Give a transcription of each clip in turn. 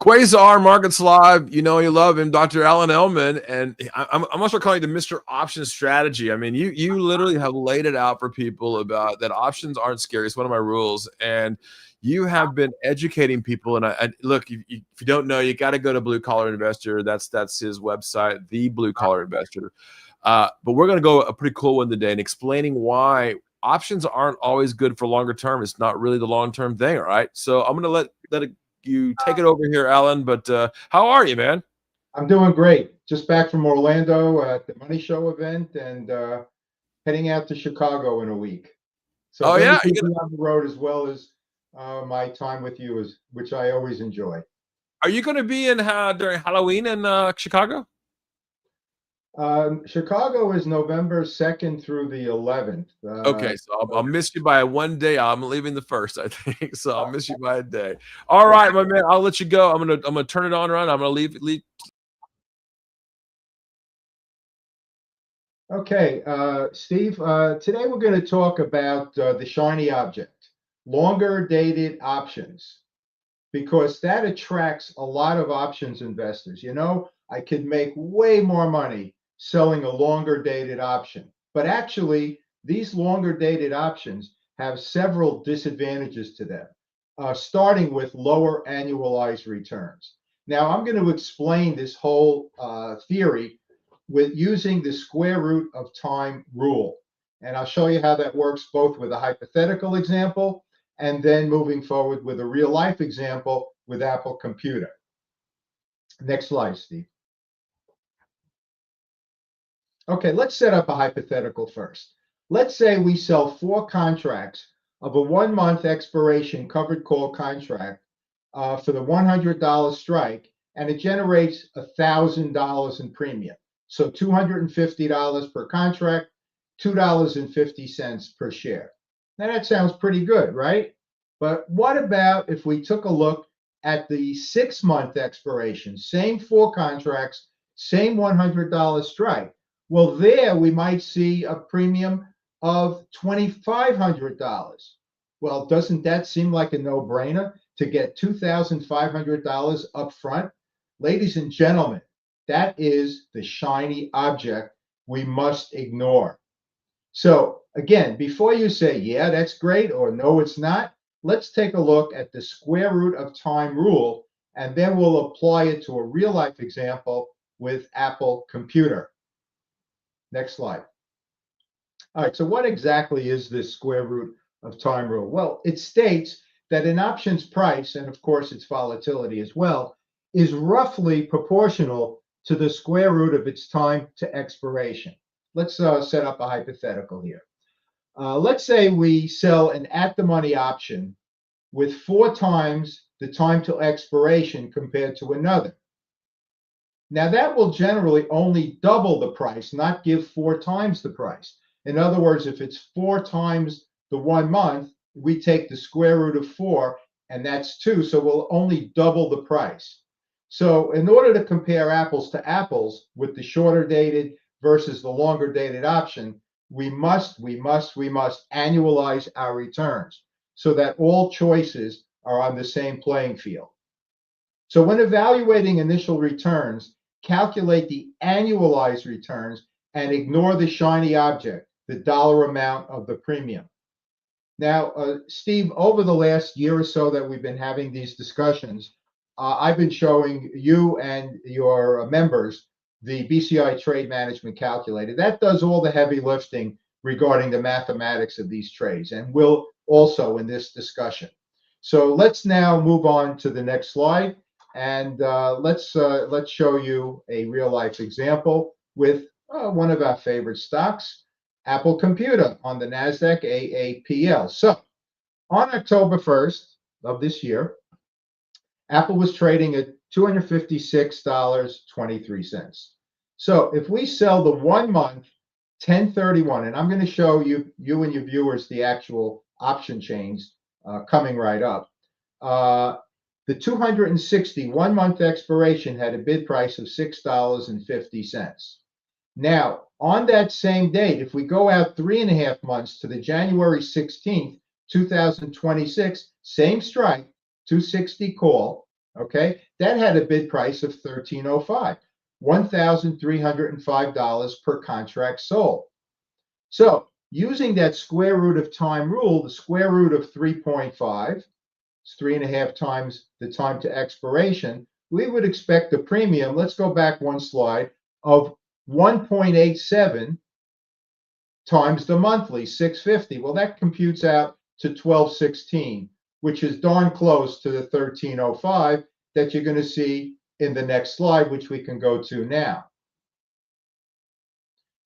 Quasar Markets Live, you know you love him, Dr. Alan Ellman, and I'm also calling him Mr. Option Strategy. I mean, you literally have laid it out for people about that options aren't scary. It's one of my rules, and you have been educating people. And I look, if you don't know, you got to go to Blue Collar Investor. That's his website, the Blue Collar Investor. But we're going to go a pretty cool one today and explaining why options aren't always good for longer term. It's not really the long term thing, all right? So I'm going to let you take it over here, Alan. But how are you, man? I'm doing great. Just back from Orlando at the Money Show event and heading out to Chicago in a week. So Oh very yeah, busy on the road as well as my time with you, which I always enjoy. are you going to be in during Halloween in Chicago? Chicago is November 2nd through the 11th. Okay, so I'll miss you by one day. I'm leaving the first, I think. So I'll miss you by a day. All right, my man. I'll let you go. I'm gonna turn it on and on. I'm gonna leave. Okay, Steve. Today we're going to talk about the shiny object, longer dated options, because that attracts a lot of options investors. You know, I could make way more money selling a longer dated option. But actually, these longer dated options have several disadvantages to them, starting with lower annualized returns. Now, I'm going to explain this whole theory with using the square root of time rule. And I'll show you how that works both with a hypothetical example and then moving forward with a real life example with Apple Computer. Next slide, Steve. Okay, let's set up a hypothetical first. Let's say we sell 4 contracts of a 1-month expiration covered call contract for the $100 strike, and it generates $1,000 in premium. So $250 per contract, $2.50 per share. Now that sounds pretty good, right? But what about if we took a look at the 6-month expiration, same 4 contracts, same $100 strike? Well, there we might see a premium of $2,500. Well, doesn't that seem like a no-brainer to get $2,500 up front? Ladies and gentlemen, that is the shiny object we must ignore. So again, before you say, yeah, that's great, or no, it's not, let's take a look at the square root of time rule, and then we'll apply it to a real life example with Apple Computer. Next slide. All right, so what exactly is this square root of time rule? Well, it states that an option's price, and of course its volatility as well, is roughly proportional to the square root of its time to expiration. Let's set up a hypothetical here. Let's say we sell an at-the-money option with 4 times the time to expiration compared to another. Now that will generally only double the price, not give 4 times the price. In other words, if it's 4 times the 1 month, we take the square root of 4, and that's 2, so we'll only double the price. So in order to compare apples to apples with the shorter dated versus the longer dated option, we must annualize our returns so that all choices are on the same playing field. So when evaluating initial returns, calculate the annualized returns and ignore the shiny object, the dollar amount of the premium. Now, Steve, over the last year or so that we've been having these discussions, I've been showing you and your members the BCI Trade Management Calculator. That does all the heavy lifting regarding the mathematics of these trades, and will also in this discussion. So let's now move on to the next slide, and let's show you a real life example with one of our favorite stocks, Apple Computer on the NASDAQ AAPL. So on October 1st of this year, Apple was trading at $256.23. So if we sell the 1 month 1031, and I'm going to show you and your viewers the actual option chains coming right up. The 260 1-month expiration had a bid price of $6.50. Now, on that same date, if we go out 3.5 months to the January 16th, 2026, same strike, 260 call, okay, That had a bid price of $13.05, $1,305 per contract sold. So using that square root of time rule, the square root of 3.5 is 3.5 times the time to expiration, we would expect a premium, let's go back one slide, of 1.87 times the monthly, 650. Well, that computes out to 1216, which is darn close to the 1305 that you're going to see in the next slide, which we can go to now.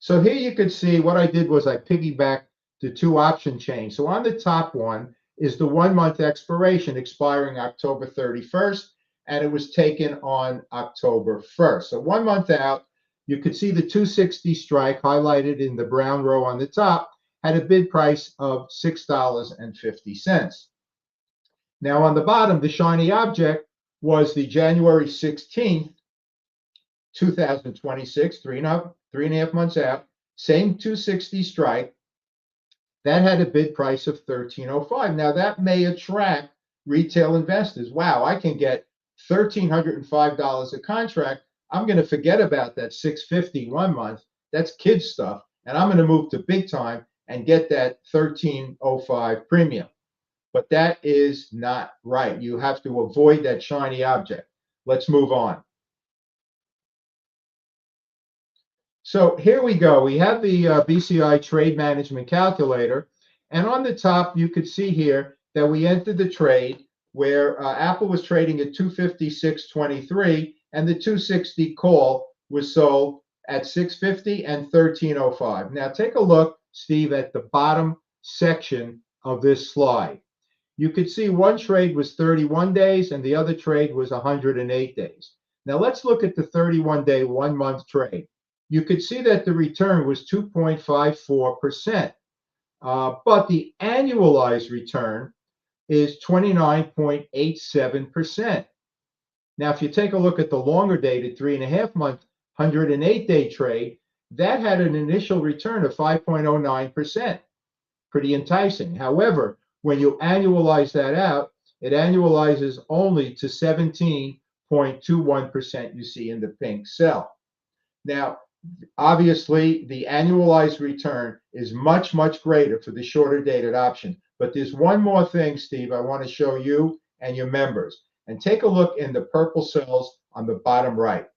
So here you could see what I did was I piggybacked the two option chains. So on the top one is the 1 month expiration expiring October 31st, and it was taken on October 1st. So 1 month out, you could see the 260 strike highlighted in the brown row on the top had a bid price of $6.50. Now on the bottom, the shiny object was the January 16th, 2026, three and a half months out, same 260 strike. That had a bid price of $13.05. Now that may attract retail investors. Wow, I can get $1,305 a contract. I'm going to forget about that $650 1 month. That's kid stuff. And I'm going to move to big time and get that $13.05 premium. But that is not right. You have to avoid that shiny object. Let's move on. So here we go. We have the BCI Trade Management Calculator. And on the top, you could see here that we entered the trade where Apple was trading at 256.23, and the 260 call was sold at 650 and 13.05. Now take a look, Steve, at the bottom section of this slide. You could see one trade was 31 days and the other trade was 108 days. Now let's look at the 31-day, 1 month trade. You could see that the return was 2.54%, but the annualized return is 29.87%. Now, if you take a look at the longer dated 3.5 month, 108-day trade, that had an initial return of 5.09%. Pretty enticing. However, when you annualize that out, it annualizes only to 17.21%, you see in the pink cell. Now, obviously, the annualized return is much, much greater for the shorter dated option. But there's one more thing, Steve, I want to show you and your members. And take a look in the purple cells on the bottom right.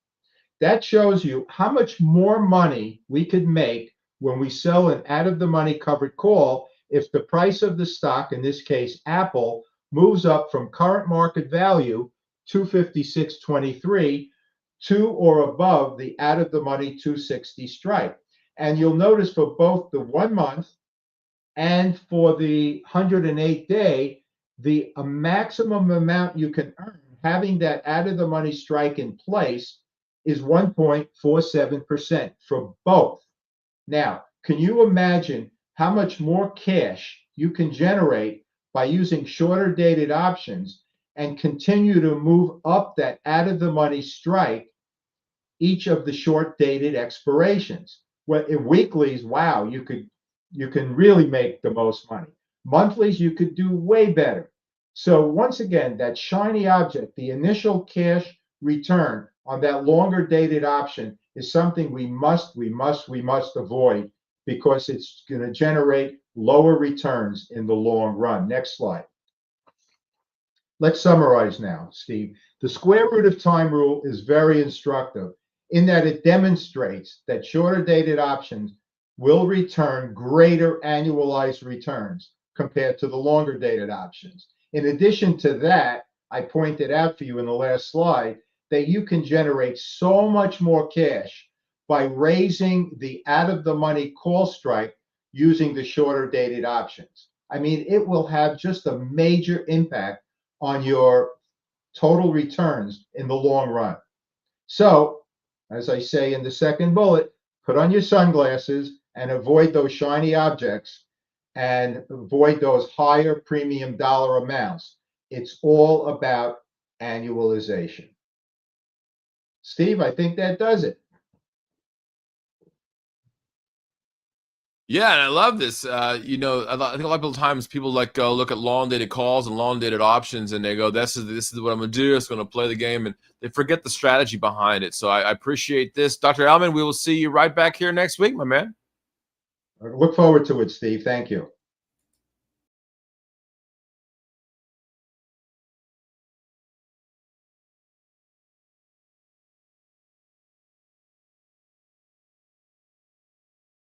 That shows you how much more money we could make when we sell an out-of-the-money covered call if the price of the stock, in this case Apple, moves up from current market value, 256.23, to or above the out-of-the-money 260 strike. And you'll notice for both the 1 month and for the 108-day, the maximum amount you can earn having that out-of-the-money strike in place is 1.47% for both. Now, can you imagine how much more cash you can generate by using shorter dated options and continue to move up that out-of-the-money strike each of the short dated expirations? Well, in weeklies, wow, you can really make the most money. Monthlies, you could do way better. So once again, that shiny object, the initial cash return on that longer dated option is something we must avoid because it's going to generate lower returns in the long run. Next slide. Let's summarize now, Steve. The square root of time rule is very instructive in that it demonstrates that shorter dated options will return greater annualized returns compared to the longer dated options. In addition to that, I pointed out for you in the last slide that you can generate so much more cash by raising the out-of-the-money call strike using the shorter dated options. I mean, it will have just a major impact on your total returns in the long run. So, as I say in the second bullet, put on your sunglasses and avoid those shiny objects and avoid those higher premium dollar amounts. It's all about annualization. Steve, I think that does it. Yeah, and I love this. You know, I think a lot of times people like go look at long dated calls and long dated options, and they go, "This is what I'm going to do. It's going to play the game," and they forget the strategy behind it. So I appreciate this, Dr. Ellman. We will see you right back here next week, my man. Look forward to it, Steve. Thank you.